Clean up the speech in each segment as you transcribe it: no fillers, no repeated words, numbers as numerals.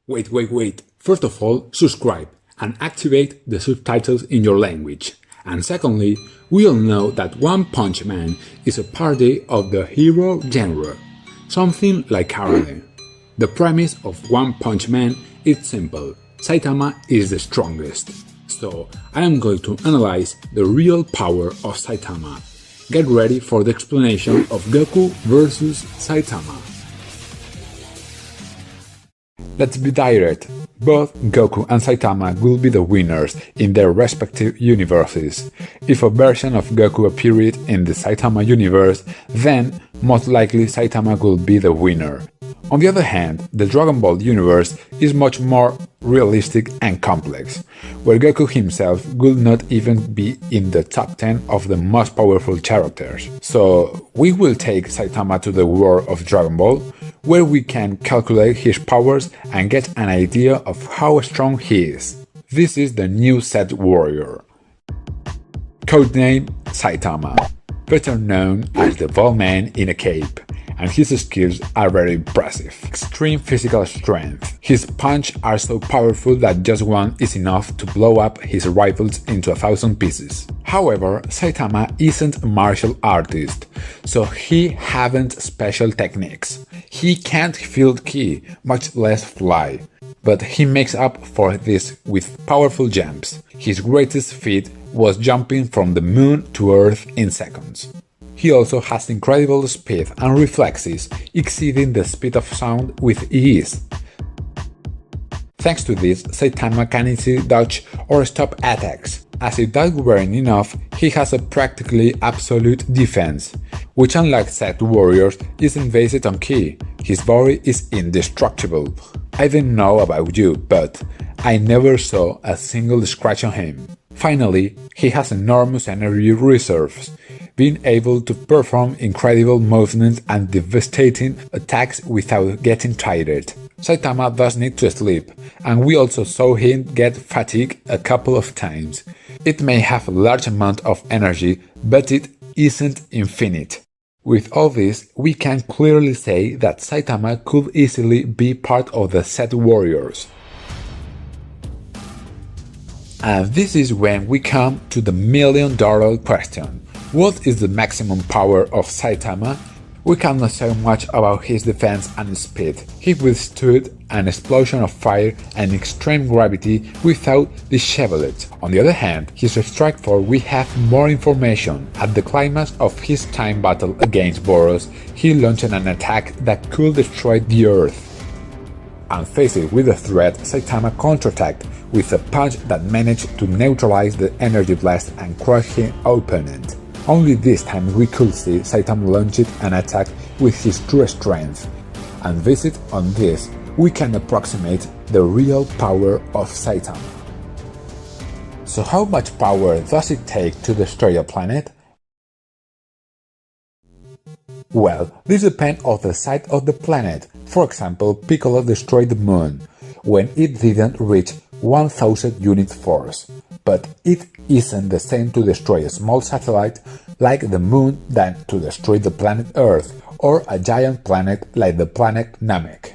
Wait. First of all, subscribe and activate the subtitles in your language. And secondly, we all know that One Punch Man is a parody of the hero genre, something like karate. The premise of One Punch Man is simple: Saitama is the strongest. So I am going to analyze the real power of Saitama. Get ready for the explanation of Goku versus Saitama. Let's be direct. Both Goku and Saitama will be the winners in their respective universes. If a version of Goku appeared in the Saitama universe, then most likely Saitama will be the winner. On the other hand, the Dragon Ball universe is much more realistic and complex, where Goku himself will not even be in the top 10 of the most powerful characters. So we will take Saitama to the world of Dragon Ball, where we can calculate his powers and get an idea of how strong he is. This is the new Set Warrior. Codename Saitama, better known as the Bald Man in a Cape, and his skills are very impressive. Extreme physical strength. His punches are so powerful that just one is enough to blow up his rivals into 1,000 pieces. However, Saitama isn't a martial artist, so he haven't special techniques. He can't field ki, much less fly, but he makes up for this with powerful jumps. His greatest feat was jumping from the moon to Earth in seconds. He also has incredible speed and reflexes, exceeding the speed of sound with ease. Thanks to this, Saitama can easily dodge or stop attacks. As if that weren't enough, he has a practically absolute defense, which unlike Set Warriors isn't based on ki. His body is indestructible. I don't know about you, but I never saw a single scratch on him. Finally, he has enormous energy reserves, being able to perform incredible movements and devastating attacks without getting tired. Saitama does need to sleep, and we also saw him get fatigued a couple of times. It may have a large amount of energy, but it isn't infinite. With all this, we can clearly say that Saitama could easily be part of the Set Warriors. And this is when we come to the million-dollar question. What is the maximum power of Saitama? We cannot say much about his defense and speed. He withstood an explosion of fire and extreme gravity without disheveling. On the other hand, his strike force we have more information. At the climax of his time battle against Boros, he launched an attack that could destroy the Earth. And faced with the threat, Saitama counterattacked with a punch that managed to neutralize the energy blast and crush his opponent. Only this time we could see Saitama launch an attack with his true strength, and based on this, we can approximate the real power of Saitama. So how much power does it take to destroy a planet? Well, this depends on the size of the planet. For example, Piccolo destroyed the moon, when it didn't reach 1000 unit force, but it isn't the same to destroy a small satellite like the moon than to destroy the planet Earth or a giant planet like the planet Namek.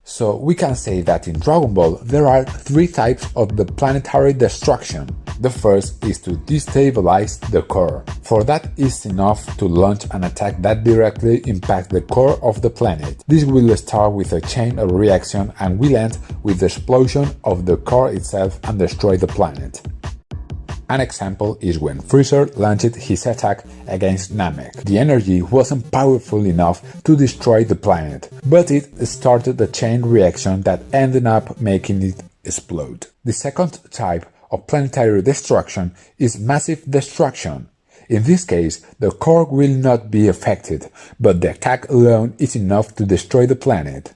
So we can say that in Dragon Ball there are three types of the planetary destruction. The first is to destabilize the core, for that is enough to launch an attack that directly impacts the core of the planet. This will start with a chain of reaction and will end with the explosion of the core itself and destroy the planet. An example is when Freezer launched his attack against Namek. The energy wasn't powerful enough to destroy the planet, but it started a chain reaction that ended up making it explode. The second type of planetary destruction is massive destruction. In this case, the core will not be affected, but the attack alone is enough to destroy the planet.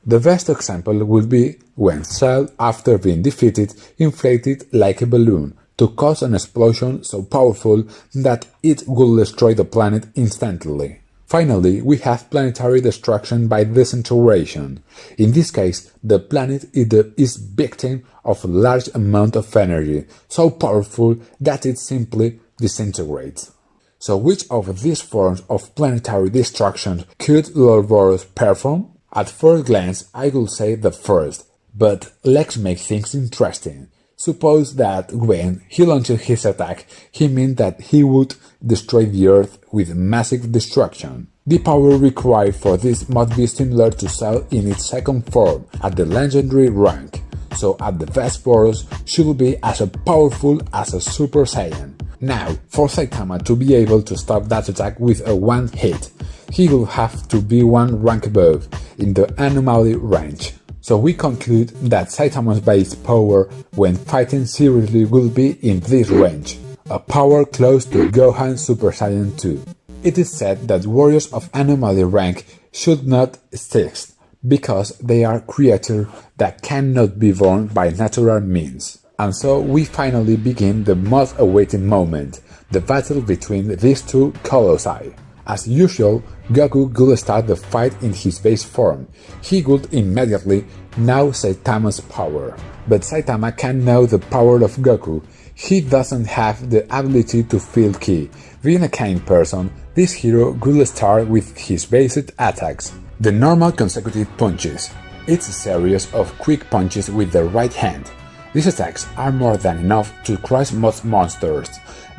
The best example would be when Cell, after being defeated, inflated like a balloon to cause an explosion so powerful that it will destroy the planet instantly. Finally, we have planetary destruction by disintegration. In this case, the planet is victim of a large amount of energy, so powerful that it simply disintegrates. So which of these forms of planetary destruction could Lord Boros perform? At first glance, I would say the first, but let's make things interesting. Suppose that when he launched his attack, he meant that he would destroy the Earth with massive destruction. The power required for this must be similar to Cell in its second form, at the legendary rank, so at the best Boros should be as powerful as a Super Saiyan. Now, for Saitama to be able to stop that attack with a one hit, he will have to be one rank above, in the anomaly range. So we conclude that Saitama's base power when fighting seriously will be in this range, a power close to Gohan Super Saiyan 2. It is said that warriors of anomaly rank should not exist, because they are creatures that cannot be born by natural means. And so we finally begin the most awaited moment, the battle between these two colossi. As usual, Goku could start the fight in his base form. He would immediately know Saitama's power. But Saitama can know the power of Goku. He doesn't have the ability to feel ki. Being a kind person, this hero could start with his basic attacks. The normal consecutive punches. It's a series of quick punches with the right hand. These attacks are more than enough to crush most monsters,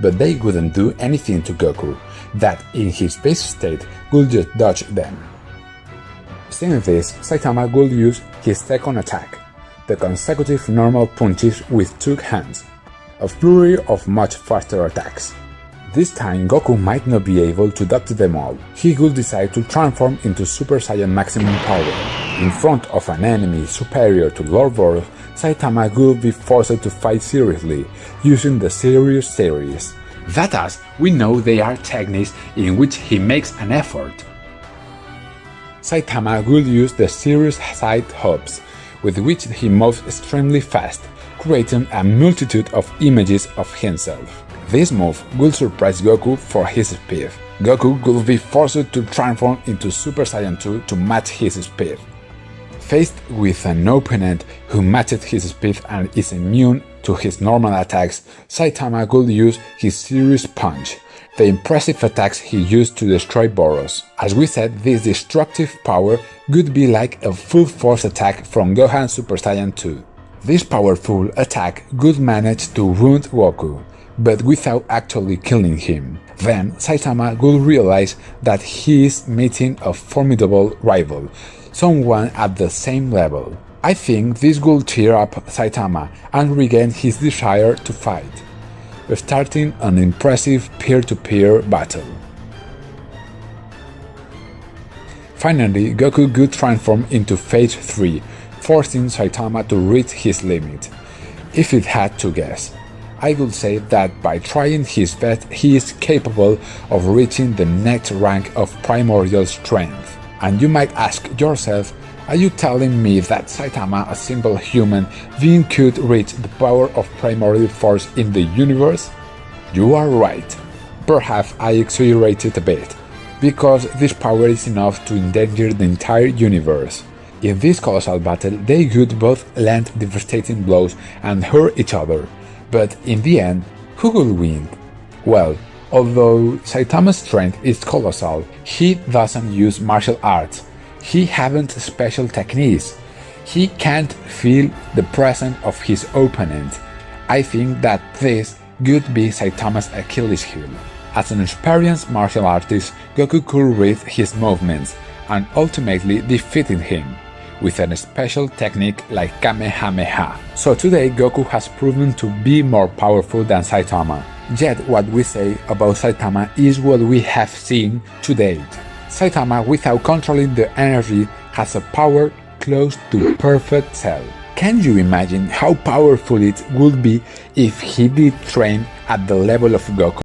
but they wouldn't do anything to Goku, that in his base state would just dodge them. Seeing this, Saitama would use his second attack, the consecutive normal punches with two hands, a flurry of much faster attacks. This time Goku might not be able to dodge them all. He would decide to transform into Super Saiyan maximum power. In front of an enemy superior to Lord Boros, Saitama would be forced to fight seriously, using the Serious series. That as, we know they are techniques in which he makes an effort. Saitama will use the Serious side hops, with which he moves extremely fast, creating a multitude of images of himself. This move will surprise Goku for his speed. Goku will be forced to transform into Super Saiyan 2 to match his speed. Faced with an opponent who matches his speed and is immune to his normal attacks, Saitama will use his Serious Punch, the impressive attacks he used to destroy Boros. As we said, this destructive power would be like a full force attack from Gohan Super Saiyan 2. This powerful attack would manage to wound Goku, but without actually killing him. Then Saitama will realize that he is meeting a formidable rival, someone at the same level. I think this will cheer up Saitama and regain his desire to fight, starting an impressive peer-to-peer battle. Finally, Goku could transform into Phase 3, forcing Saitama to reach his limit. If it had to guess, I would say that by trying his best he is capable of reaching the next rank of primordial strength. And you might ask yourself, are you telling me that Saitama, a simple human being, could reach the power of primordial force in the universe? You are right. Perhaps I exaggerated a bit, because this power is enough to endanger the entire universe. In this colossal battle, they could both land devastating blows and hurt each other. But in the end, who will win? Well, although Saitama's strength is colossal, he doesn't use martial arts. He hasn't special techniques. He can't feel the presence of his opponent. I think that this could be Saitama's Achilles heel. As an experienced martial artist, Goku could read his movements and ultimately defeating him with a special technique like Kamehameha. So today Goku has proven to be more powerful than Saitama. Yet what we say about Saitama is what we have seen to date. Saitama, without controlling the energy, has a power close to perfect Cell. Can you imagine how powerful it would be if he did train at the level of Goku?